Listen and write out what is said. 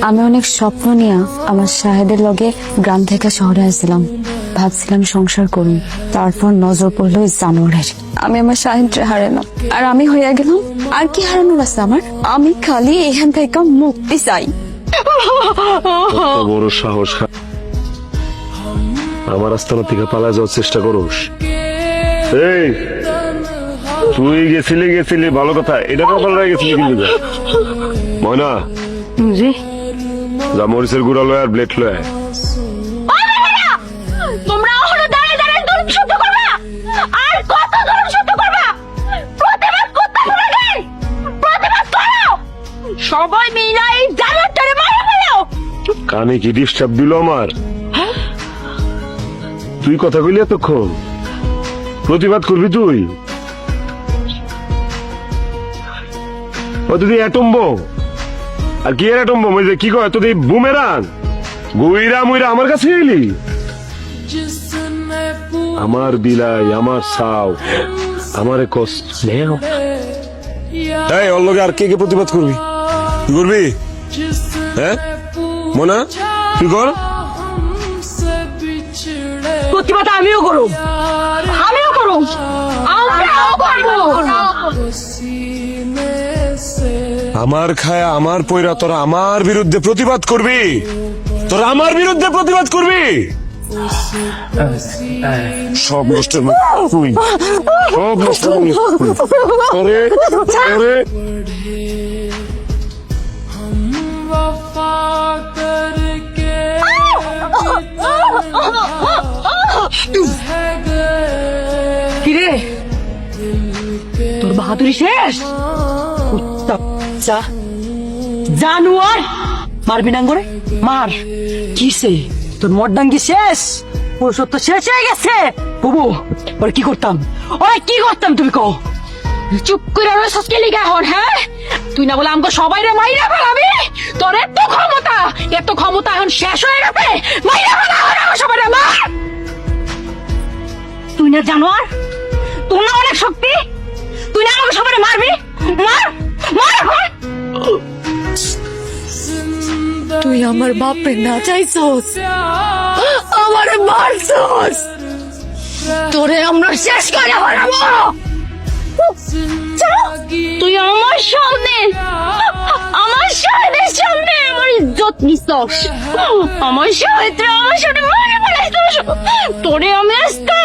আমি অনেক স্বপ্ন নিয়ে আমার শাহেদের লগে গ্রাম থেকে শহরে আসছিলাম, ভাবছিলাম সংসার করুন। তারপর নজর পড়লো ওই জানোয়ারের। আমি আমার শাহেদরে হারালাম, আর আমি হইয়া গেলাম। আর কি হারানোর আছে আমার? আমি খালি এখান থেকে মুক্তি চাই। কত বড় সাহস! আমার আস্তানা থেকে পালা যাওয়ার চেষ্টা করোস? এই, তুই গেছিলি ভালো কথা, এটা কখন রয়ে গেছিলি কিন্তু ময়না, জি যা মরিচের গুঁড়া লয় আর ব্লেড লয়। তোমরা ওখানে দাঁড়িয়ে দাঁড়িয়ে দরুদ শব্দ করবা, আর কত দরুদ শব্দ করবা? প্রতিবাদ করতে হবে না? প্রতিবাদ করো, সবাই মিলে এই জানোয়ারটারে মারা ফেলো। কানে কি ডিস্টার্ব দিল আমার? তুই কথা কইলি এতক্ষণ, প্রতিবাদ করবি তুই? ও তুই অ্যাটম বোম, আর কি এর অ্যাটম বোম? ওই যে কি কয় তুই বুমেরাং গুইরা মুইরা আমার কাছে এলি? আমার বিলাই, আমার সাও, আমারে কষ্ট। এই ওর লগে আর কে কে প্রতিবাদ করবি? তুই করবি? হ্যাঁ মোনা, তুই কর। প্রতিবাদ আমিও করব, আমরাও করবো। আমার খায়া আমার পয়রা তোরা আমার বিরুদ্ধে প্রতিবাদ করবি? তোরা আমার বিরুদ্ধে প্রতিবাদ করবি? সব নষ্টের তুই, সব নষ্টের তোরে তোরে কিরে, তোর বাহাদুরি শেষ? কুত্তা জানোয়ার, মারবি না করে মার। কিসে তোর মর্দাঙ্গি শেষ? পুরুষত্ব শেষ হয়ে গেছে বুবু। ওরে কি করতাম, তুমি কও? চুপ করে রয়েছিস কে লিগা এখন? হ্যাঁ, তুই না বলে আমাকে সবাই রে মাইরা ফেলাবি? তোর এত ক্ষমতা এখন শেষ হয়ে গেছে। মাইরা ফেলা সবাই রে, মার। তুই না জানোয়ার, তোর না অনেক শক্তি, তুই না আমাকে সবাই মারবি? মার মার এখন। তুই আমার বাপে না চাইছস, আমারে মারছস, তোরে আমরা শেষ করে ফেলাবো। তুই আমার সামনে, আমার শাহেদের সামনে আমার ইজ্জত নিছস। আমার শাহেদরা আমার সাথে মারা ফেলাইছস। তোরে আমি আজকে